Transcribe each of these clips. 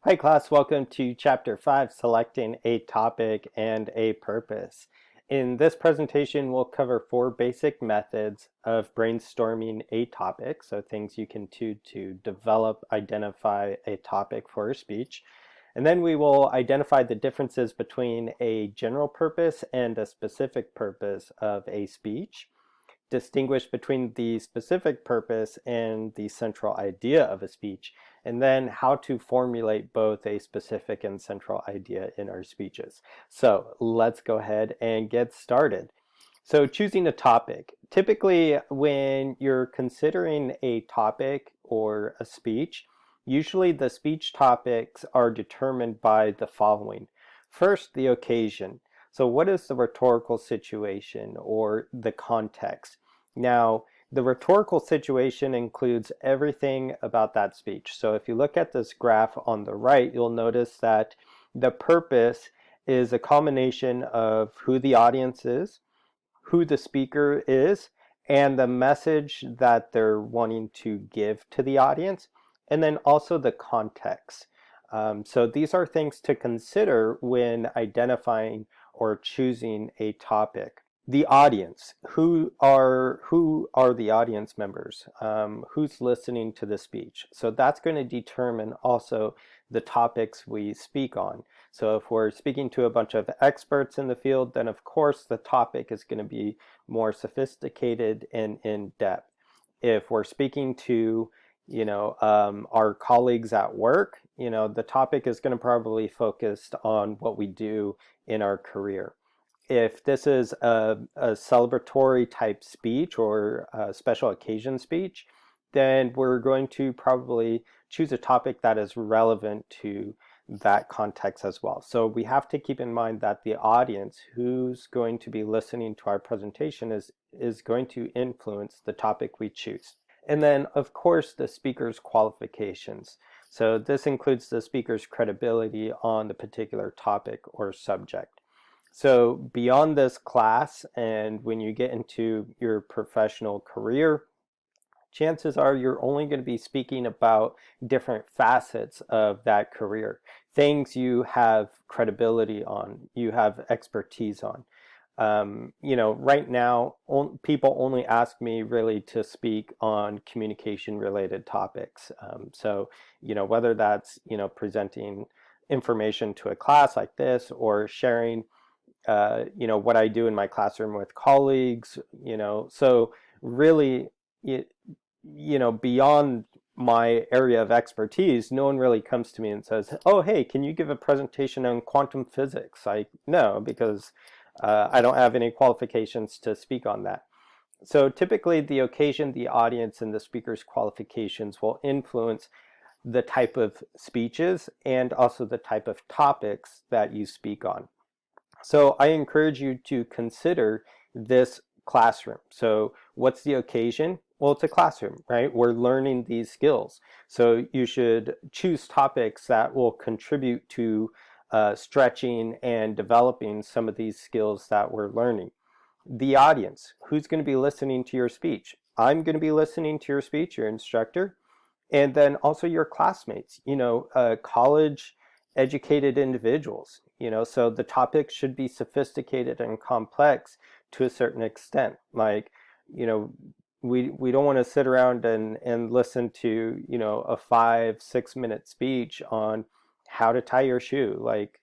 Hi class, welcome to Chapter 5, Selecting a Topic and a Purpose. In this presentation, we'll cover 4 basic methods of brainstorming a topic, so things you can do to develop, identify a topic for a speech. And then we will identify the differences between a general purpose and a specific purpose of a speech, distinguish between the specific purpose and the central idea of a speech, and then how to formulate both a specific and central idea in our speeches. So let's go ahead and get started. So choosing a topic. Typically, when you're considering a topic or a speech, usually the speech topics are determined by the following. First, the occasion. So what is the rhetorical situation or the context? Now, the rhetorical situation includes everything about that speech. So if you look at this graph on the right, you'll notice that the purpose is a combination of who the audience is, who the speaker is, and the message that they're wanting to give to the audience, and then also the context. So these are things to consider when identifying or choosing a topic. The audience. Who are the audience members? Who's listening to the speech? So that's going to determine also the topics we speak on. So if we're speaking to a bunch of experts in the field, then of course the topic is going to be more sophisticated and in depth. If we're speaking to our colleagues at work, the topic is going to probably focus on what we do in our career. If this is a celebratory type speech or a special occasion speech, then we're going to probably choose a topic that is relevant to that context as well. So we have to keep in mind that the audience who's going to be listening to our presentation is going to influence the topic we choose. And then, of course, the speaker's qualifications. So this includes the speaker's credibility on the particular topic or subject. So beyond this class, and when you get into your professional career, chances are you're only going to be speaking about different facets of that career, things you have credibility on, you have expertise on. Right now, people only ask me really to speak on communication related topics. Whether that's, presenting information to a class like this or sharing what I do in my classroom with colleagues, so really, beyond my area of expertise, no one really comes to me and says, oh, hey, can you give a presentation on quantum physics? No, because I don't have any qualifications to speak on that. So typically the occasion, the audience, and the speaker's qualifications will influence the type of speeches and also the type of topics that you speak on. So I encourage you to consider this classroom. So what's the occasion? Well, it's a classroom, right? We're learning these skills. So you should choose topics that will contribute to stretching and developing some of these skills that we're learning. The audience, who's going to be listening to your speech? I'm going to be listening to your speech, your instructor, and then also your classmates, college educated individuals, so the topic should be sophisticated and complex to a certain extent. Like, we don't want to sit around and listen to, a 5-6 minute speech on how to tie your shoe. Like,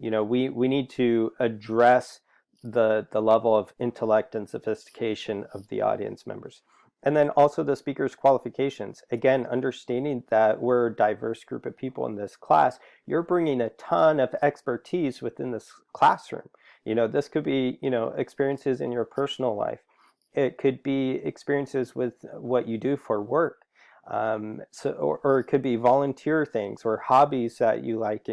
we need to address the level of intellect and sophistication of the audience members. And then also the speaker's qualifications. Again, understanding that we're a diverse group of people in this class, you're bringing a ton of expertise within this classroom. This could be, experiences in your personal life. It could be experiences with what you do for work. Or it could be volunteer things or hobbies that you like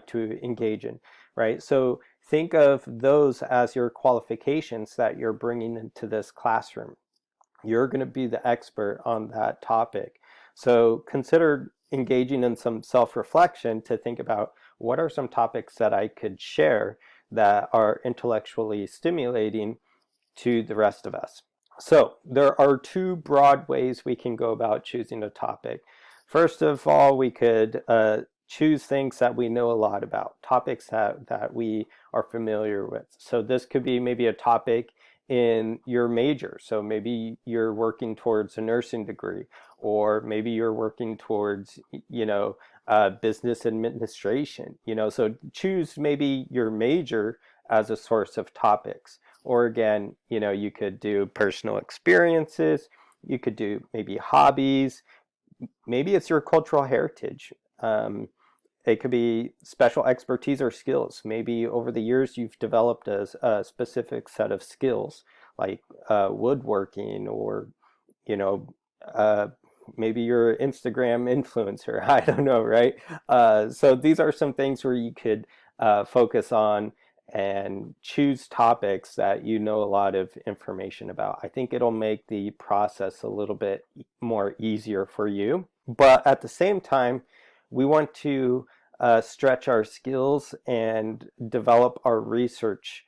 to engage in, right? So think of those as your qualifications that you're bringing into this classroom. You're going to be the expert on that topic. So consider engaging in some self-reflection to think about what are some topics that I could share that are intellectually stimulating to the rest of us. So there are 2 broad ways we can go about choosing a topic. First of all, we could choose things that we know a lot about, topics that we are familiar with. So this could be maybe a topic in your major. So maybe you're working towards a nursing degree, or maybe you're working towards, business administration, so choose maybe your major as a source of topics. Or again, you could do personal experiences, you could do maybe hobbies, maybe it's your cultural heritage. It could be special expertise or skills. Maybe over the years you've developed a specific set of skills, like woodworking, or you know, uh, maybe you're an Instagram influencer. I don't know, right? So these are some things where you could focus on and choose topics that you know a lot of information about. I think it'll make the process a little bit more easier for you. But at the same time, we want to stretch our skills and develop our research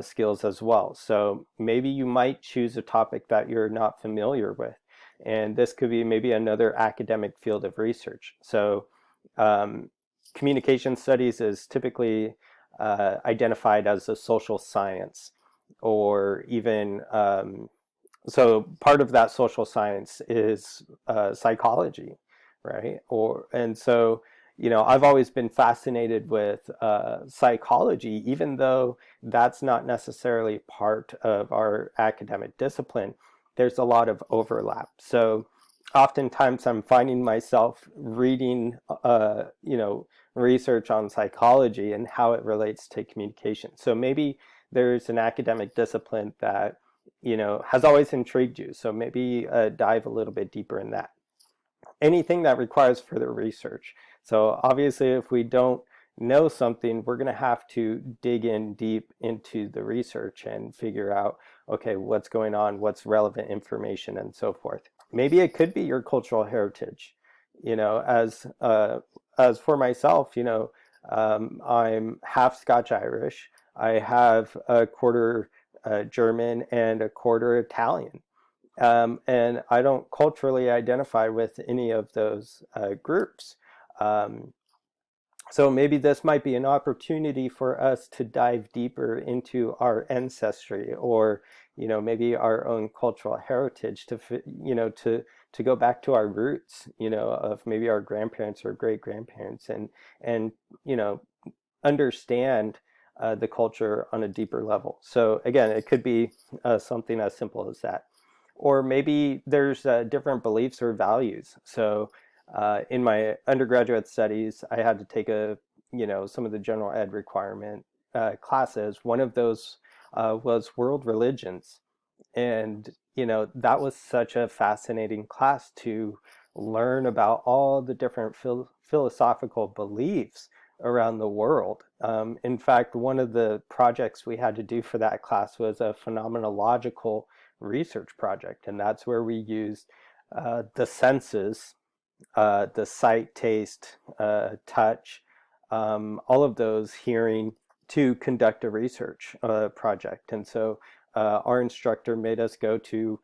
skills as well. So maybe you might choose a topic that you're not familiar with. And this could be maybe another academic field of research. So communication studies is typically identified as a social science, or even so part of that social science is psychology, right? I've always been fascinated with psychology, even though that's not necessarily part of our academic discipline. There's a lot of overlap. So oftentimes I'm finding myself reading, research on psychology and how it relates to communication. So maybe there's an academic discipline that has always intrigued you. So maybe dive a little bit deeper in that. Anything that requires further research. So obviously, if we don't know something, we're going to have to dig in deep into the research and figure out, okay, what's going on, what's relevant information, and so forth. Maybe it could be your cultural heritage. As for myself, I'm half Scotch Irish. I have a quarter German and a quarter Italian. And I don't culturally identify with any of those groups. Um, so maybe this might be an opportunity for us to dive deeper into our ancestry, or maybe our own cultural heritage, to go back to our roots, of maybe our grandparents or great grandparents, and understand the culture on a deeper level. So again, it could be something as simple as that. Or maybe there's different beliefs or values. So in my undergraduate studies, I had to take some of the general ed requirement classes. One of those was world religions. And, that was such a fascinating class to learn about all the different philosophical beliefs around the world. In fact, one of the projects we had to do for that class was a phenomenological research project. And that's where we used the senses, the sight, taste, touch, all of those, hearing, to conduct a research project. And so our instructor made us go to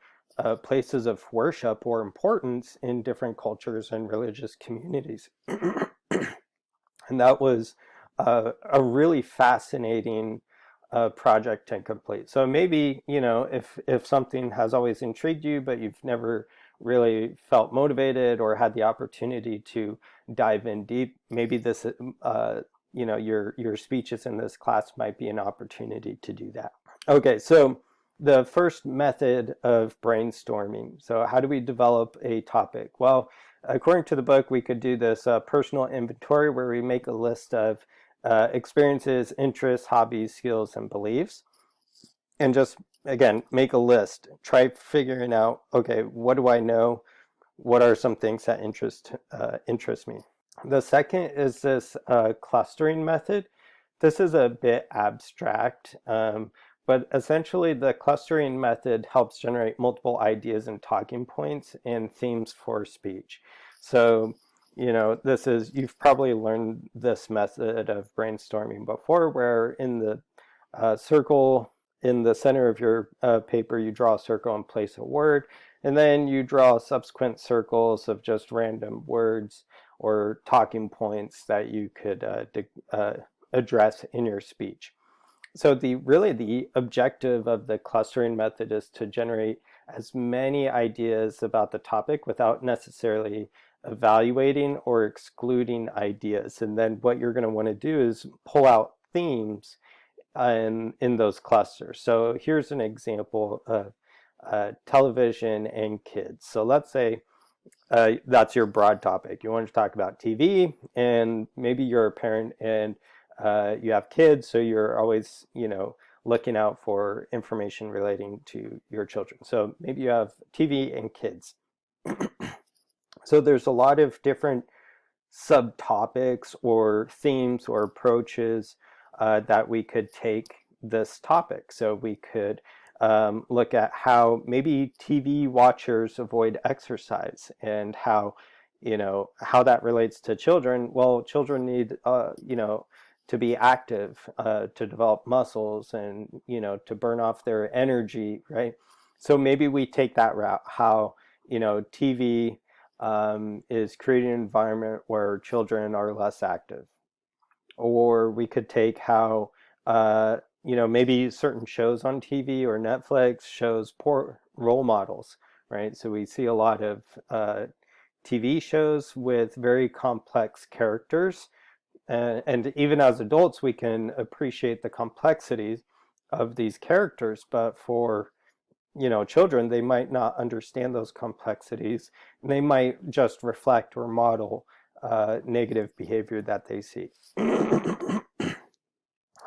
places of worship or importance in different cultures and religious communities. And that was a really fascinating project to complete. So maybe, if something has always intrigued you, but you've never really felt motivated or had the opportunity to dive in deep, maybe this, your speeches in this class might be an opportunity to do that. Okay, so the first method of brainstorming. So how do we develop a topic? Well, according to the book, we could do this personal inventory, where we make a list of experiences, interests, hobbies, skills, and beliefs. And just, again, make a list. Try figuring out, okay, what do I know? What are some things that interest me? The second is this clustering method. This is a bit abstract, but essentially the clustering method helps generate multiple ideas and talking points and themes for speech. So, you've probably learned this method of brainstorming before, where in the circle in the center of your paper, you draw a circle and place a word, and then you draw subsequent circles of just random words or talking points that you could address in your speech. So the objective of the clustering method is to generate as many ideas about the topic without necessarily evaluating or excluding ideas. And then what you're going to want to do is pull out themes in those clusters. So here's an example of television and kids. So let's say that's your broad topic. You want to talk about TV, and maybe you're a parent and you have kids, so you're always, looking out for information relating to your children. So maybe you have TV and kids. So there's a lot of different subtopics or themes or approaches that we could take this topic. So we could look at how maybe TV watchers avoid exercise and how that relates to children. Well, children need, to be active, to develop muscles and, to burn off their energy, right? So maybe we take that route, how, TV is creating an environment where children are less active. Or we could take how, maybe certain shows on TV or Netflix shows poor role models, right? So we see a lot of TV shows with very complex characters. And even as adults, we can appreciate the complexities of these characters, but for children, they might not understand those complexities, and they might just reflect or model negative behavior that they see.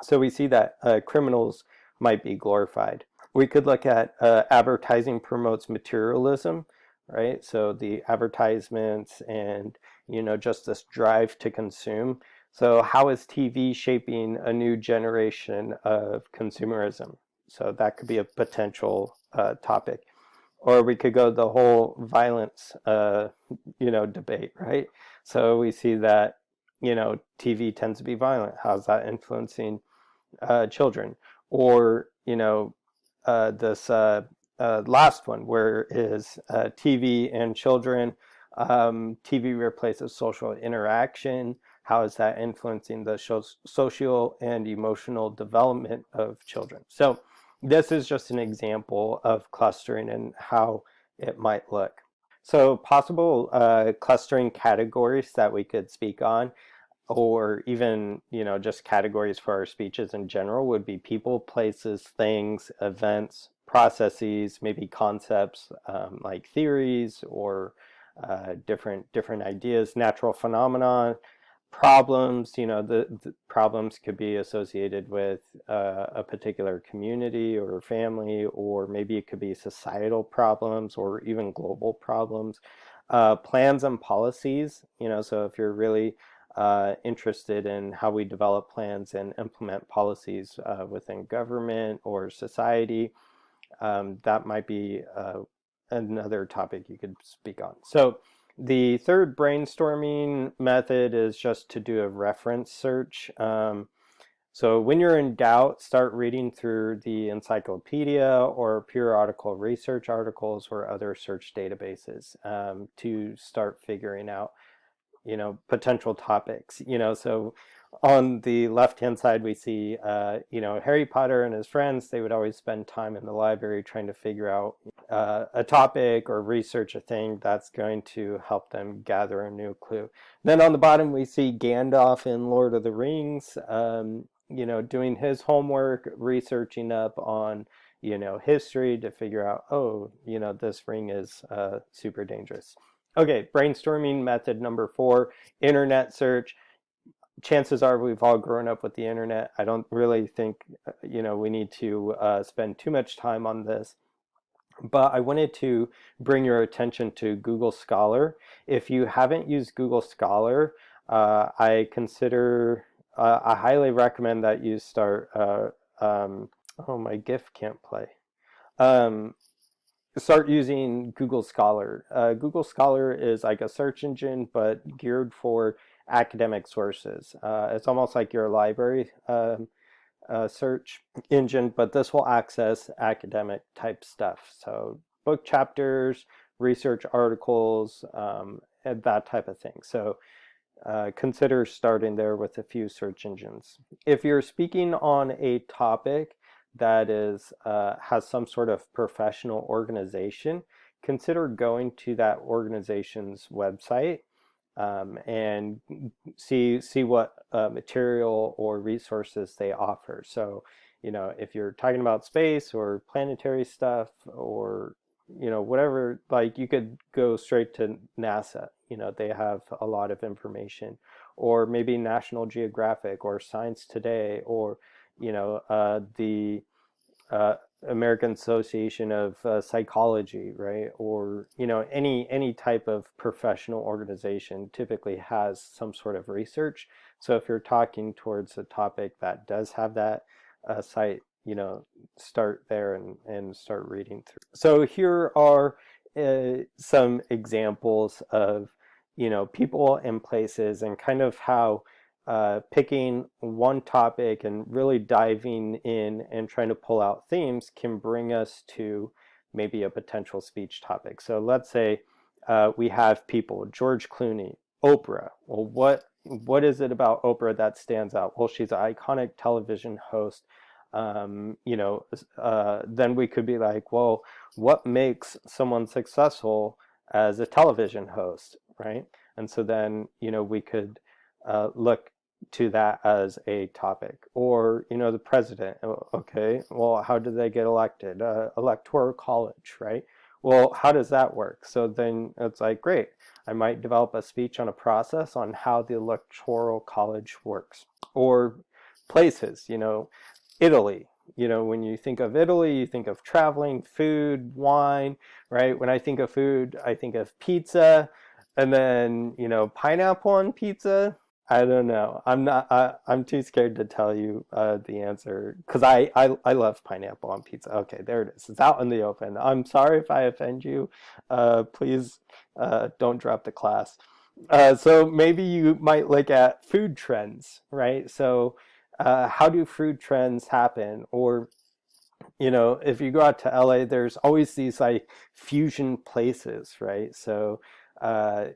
So we see that criminals might be glorified. We could look at advertising promotes materialism, right? So the advertisements and, just this drive to consume. So how is TV shaping a new generation of consumerism? So that could be a potential topic. Or we could go the whole violence, debate, right? So we see that, TV tends to be violent. How's that influencing children? Or, this last one, where is TV and children? TV replaces social interaction. How is that influencing the social and emotional development of children? So this is just an example of clustering and how it might look. So possible clustering categories that we could speak on, or even, just categories for our speeches in general, would be people, places, things, events, processes, maybe concepts like theories or different ideas, natural phenomena, problems. The problems could be associated with a particular community or family, or maybe it could be societal problems or even global problems. Plans and policies, so if you're really interested in how we develop plans and implement policies within government or society, that might be another topic you could speak on. So the third brainstorming method is just to do a reference search. So when you're in doubt, start reading through the encyclopedia or periodical research articles or other search databases to start figuring out, potential topics. So on the left-hand side, we see, Harry Potter and his friends, they would always spend time in the library trying to figure out a topic or research a thing that's going to help them gather a new clue. Then on the bottom, we see Gandalf in Lord of the Rings, doing his homework, researching up on, history to figure out, this ring is super dangerous. Okay, brainstorming method number 4, internet search. Chances are we've all grown up with the internet. I don't really think, we need to spend too much time on this. But I wanted to bring your attention to Google Scholar. If you haven't used Google Scholar, I highly recommend that you start, oh, my GIF can't play. Start using Google Scholar. Google Scholar is like a search engine, but geared for academic sources. It's almost like your library search engine, but this will access academic type stuff. So book chapters, research articles, and that type of thing. So consider starting there with a few search engines. If you're speaking on a topic that is has some sort of professional organization, consider going to that organization's website and see what material or resources they offer. So, if you're talking about space or planetary stuff or whatever, like you could go straight to NASA. They have a lot of information, or maybe National Geographic or Science Today, or the uh, American Association of Psychology, right? Or any type of professional organization typically has some sort of research. So if you're talking towards a topic that does have that site, start there and start reading through. So here are some examples of people and places, and kind of how picking one topic and really diving in and trying to pull out themes can bring us to maybe a potential speech topic. So let's say we have people, George Clooney, Oprah. Well, what is it about Oprah that stands out? Well, she's an iconic television host. Then we could be like, well, what makes someone successful as a television host, right? And so then, we could look to that as a topic. Or the president. Okay, well, how did they get elected? Electoral college, right? Well, how does that work? So then it's like, great, I might develop a speech on a process on how the electoral college works. Or places, Italy. When you think of Italy, you think of traveling, food, wine, right? When I think of food, I think of pizza, and then, pineapple on pizza. I don't know. I'm too scared to tell you the answer, because I love pineapple on pizza. Okay, there it is. It's out in the open. I'm sorry if I offend you. Please don't drop the class. So maybe you might look at food trends, right? So how do food trends happen? Or if you go out to LA, there's always these like fusion places, right? So, a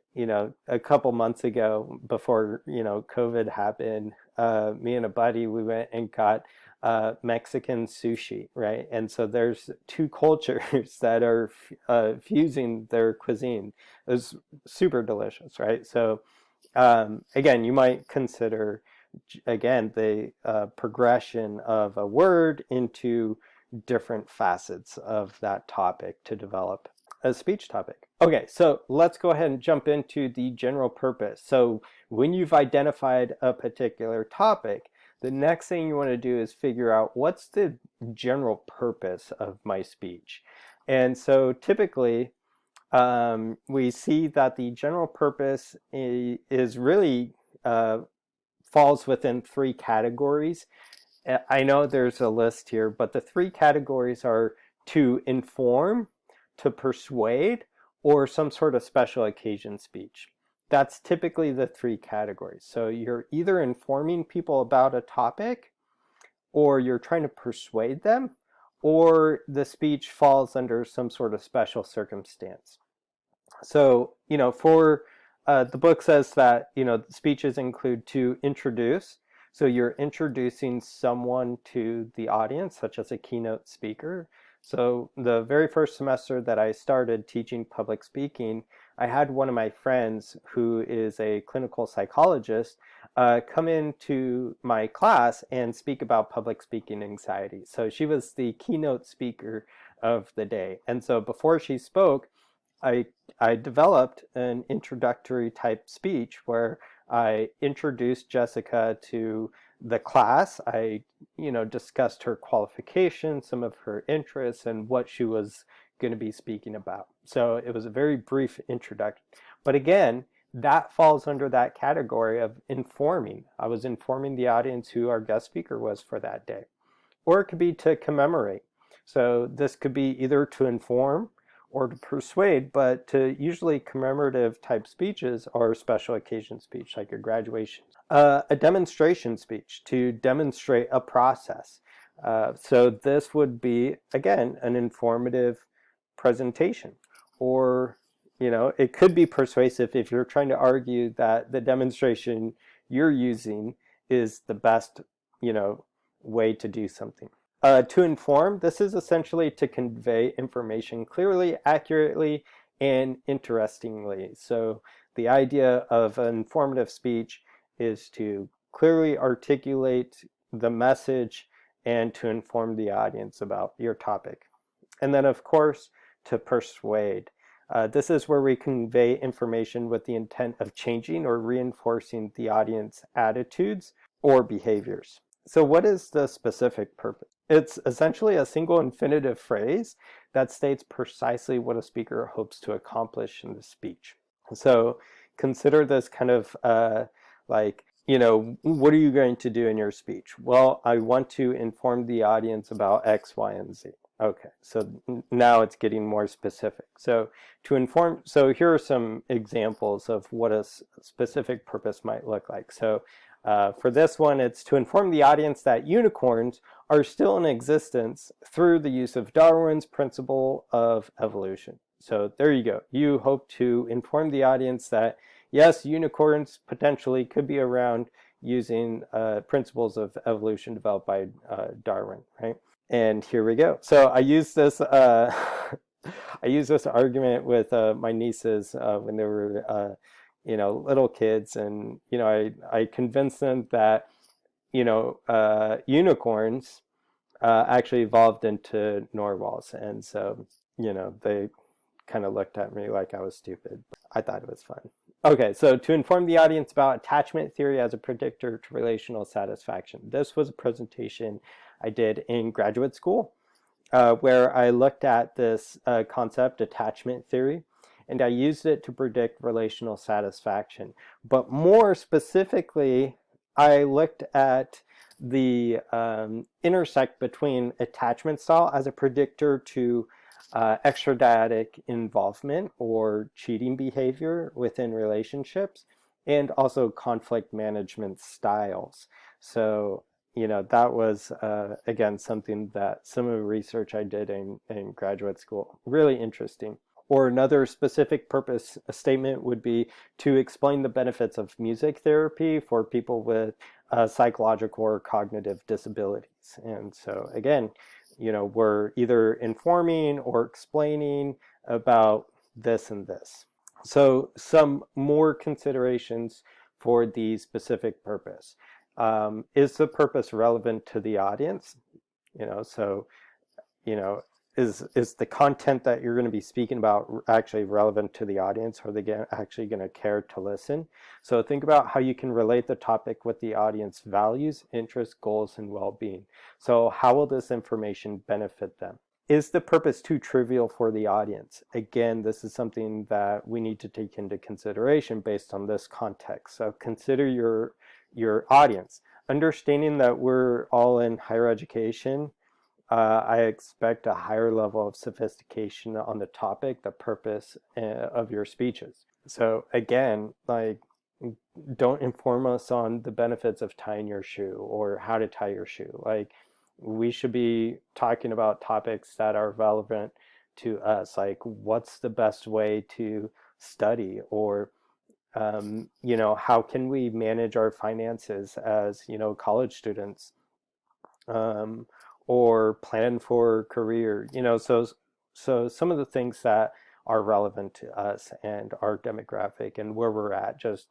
couple months ago, before, COVID happened, me and a buddy, we went and got Mexican sushi, right? And so there's two cultures that are fusing their cuisine. It was super delicious, right? So, again, you might consider, again, the progression of a word into different facets of that topic to develop a speech topic. Okay, so let's go ahead and jump into the general purpose. So when you've identified a particular topic, the next thing you want to do is figure out what's the general purpose of my speech. And so typically, we see that the general purpose is really falls within three categories. I know there's a list here, but the three categories are to inform, to persuade, or some sort of special occasion speech. That's typically the three categories. So you're either informing people about a topic, or you're trying to persuade them, or the speech falls under some sort of special circumstance. So, for the book says that, speeches include to introduce. So you're introducing someone to the audience, such as a keynote speaker. So the very first semester that I started teaching public speaking, I had one of my friends who is a clinical psychologist come into my class and speak about public speaking anxiety. So she was the keynote speaker of the day. And so before she spoke, I developed an introductory type speech where I introduced Jessica to the class. I, discussed her qualifications, some of her interests, and what she was going to be speaking about. So it was a very brief introduction. But again, that falls under that category of informing. I was informing the audience who our guest speaker was for that day. Or it could be to commemorate. So this could be either to inform or to persuade, but to usually commemorative type speeches are special occasion speech, like your graduation. A demonstration speech, to demonstrate a process. So this would be, again, an informative presentation. Or it could be persuasive if you're trying to argue that the demonstration you're using is the best, way to do something. To inform, this is essentially to convey information clearly, accurately, and interestingly. So the idea of an informative speech is to clearly articulate the message and to inform the audience about your topic. And then, of course, to persuade. This is where we convey information with the intent of changing or reinforcing the audience attitudes or behaviors. So what is the specific purpose? It's essentially a single infinitive phrase that states precisely what a speaker hopes to accomplish in the speech. So consider this kind of like, what are you going to do in your speech? Well, I want to inform the audience about X, Y, and Z. Okay, so now it's getting more specific. So here are some examples of what a specific purpose might look like. So for this one, it's to inform the audience that unicorns are still in existence through the use of Darwin's principle of evolution. So there you go. You hope to inform the audience that, yes, unicorns potentially could be around using principles of evolution developed by Darwin, right? And here we go. So I use this argument with my nieces when they were little kids, and I convinced them that unicorns actually evolved into narwhals, and so they kind of looked at me like I was stupid. I thought it was fun. Okay, so to inform the audience about attachment theory as a predictor to relational satisfaction. This was a presentation I did in graduate school where I looked at this concept, attachment theory, and I used it to predict relational satisfaction. But more specifically, I looked at the intersect between attachment style as a predictor to extradyadic involvement or cheating behavior within relationships, and also conflict management styles. So, that was, again, something that some of the research I did in graduate school, really interesting. Or another specific purpose statement would be to explain the benefits of music therapy for people with psychological or cognitive disabilities. And so, again, we're either informing or explaining about this and this. So some more considerations for the specific purpose. Is the purpose relevant to the audience? So, is the content that you're going to be speaking about actually relevant to the audience? Are they actually going to care to listen? So think about how you can relate the topic with the audience values, interests, goals, and well-being. So how will this information benefit them? Is the purpose too trivial for the audience? Again, this is something that we need to take into consideration based on this context. So consider your audience. Understanding that we're all in higher education, I expect a higher level of sophistication on the topic, the purpose of your speeches. So again, don't inform us on the benefits of tying your shoe or how to tie your shoe. We should be talking about topics that are relevant to us, like what's the best way to study, or how can we manage our finances as college students, or plan for career, so some of the things that are relevant to us and our demographic and where we're at just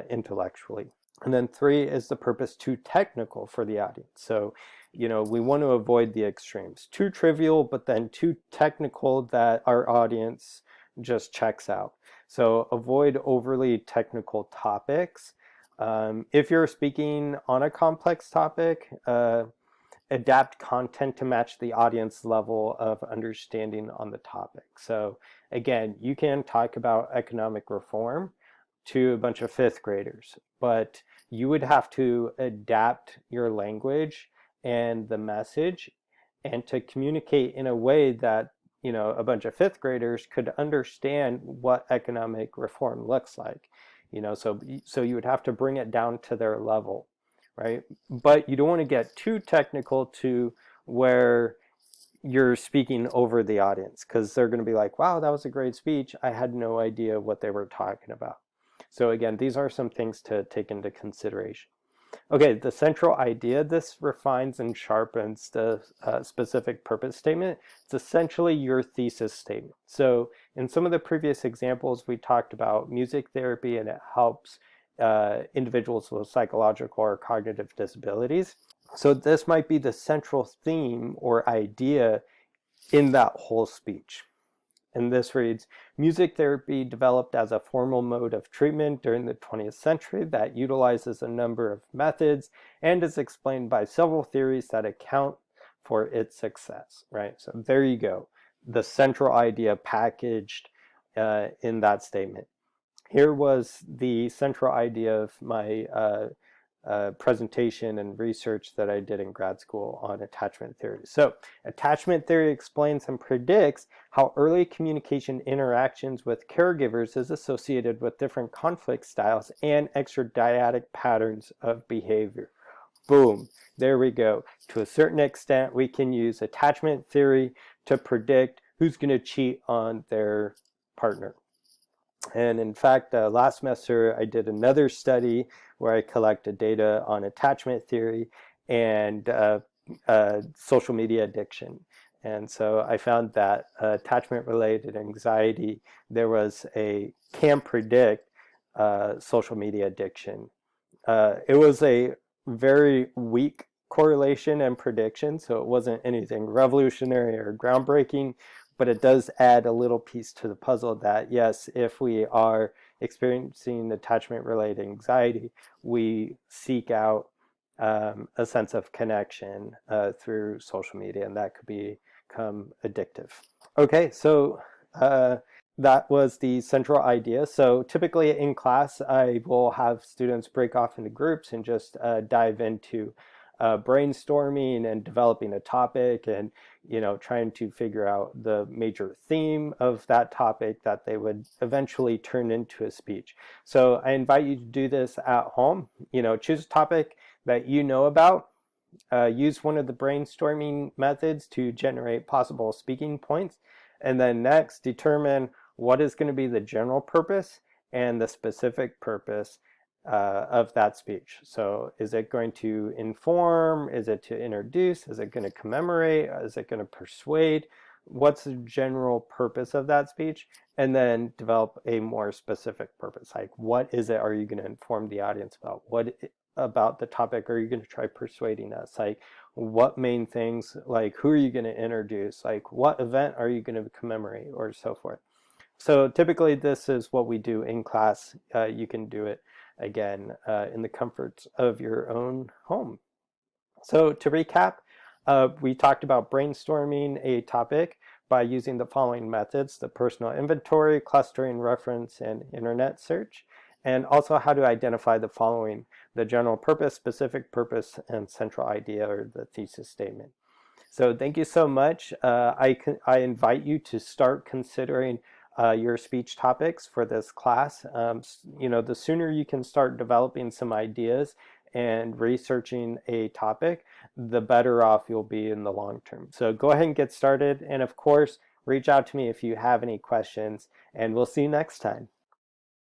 intellectually. And then 3, is the purpose too technical for the audience? So we want to avoid the extremes, too trivial but then too technical that our audience just checks out. So avoid overly technical topics. If you're speaking on a complex topic, adapt content to match the audience level of understanding on the topic. So again, you can talk about economic reform to a bunch of 5th graders, but you would have to adapt your language and the message and to communicate in a way that a bunch of 5th graders could understand what economic reform looks like. So you would have to bring it down to their level, right? But you don't want to get too technical to where you're speaking over the audience because they're going to be like, wow, that was a great speech. I had no idea what they were talking about. So again, these are some things to take into consideration. Okay, the central idea, this refines and sharpens the specific purpose statement. It's essentially your thesis statement. So in some of the previous examples, we talked about music therapy and it helps individuals with psychological or cognitive disabilities. So this might be the central theme or idea in that whole speech. And this reads, music therapy developed as a formal mode of treatment during the 20th century that utilizes a number of methods and is explained by several theories that account for its success, right? So there you go, the central idea packaged in that statement. Here was the central idea of my presentation and research that I did in grad school on attachment theory. So attachment theory explains and predicts how early communication interactions with caregivers is associated with different conflict styles and extradyadic patterns of behavior. Boom, there we go. To a certain extent, we can use attachment theory to predict who's going to cheat on their partner. And in fact, last semester, I did another study where I collected data on attachment theory and social media addiction. And so I found that attachment-related anxiety, can predict social media addiction. It was a very weak correlation and prediction, so it wasn't anything revolutionary or groundbreaking, but it does add a little piece to the puzzle that yes, if we are experiencing attachment-related anxiety, we seek out a sense of connection through social media, and that could become addictive. Okay, so that was the central idea. So typically in class, I will have students break off into groups and just dive into brainstorming and developing a topic and, trying to figure out the major theme of that topic that they would eventually turn into a speech. So I invite you to do this at home. Choose a topic that you know about. Use one of the brainstorming methods to generate possible speaking points. And then next, determine what is going to be the general purpose and the specific purpose of that speech. So is it going to inform? Is it to introduce? Is it going to commemorate? Is it going to persuade? What's the general purpose of that speech? And then develop a more specific purpose. Like, what is it are you going to inform the audience about? What about the topic are you going to try persuading us? Like, what main things, like who are you going to introduce? Like, what event are you going to commemorate, or so forth? So typically this is what we do in class. You can do it again in the comforts of your own home. So to recap, we talked about brainstorming a topic by using the following methods: the personal inventory, clustering, reference, and internet search, and also how to identify the following: the general purpose, specific purpose, and central idea, or the thesis statement. So thank you so much. I invite you to start considering your speech topics for this class. The sooner you can start developing some ideas and researching a topic, the better off you'll be in the long term. So go ahead and get started. And of course, reach out to me if you have any questions, and we'll see you next time.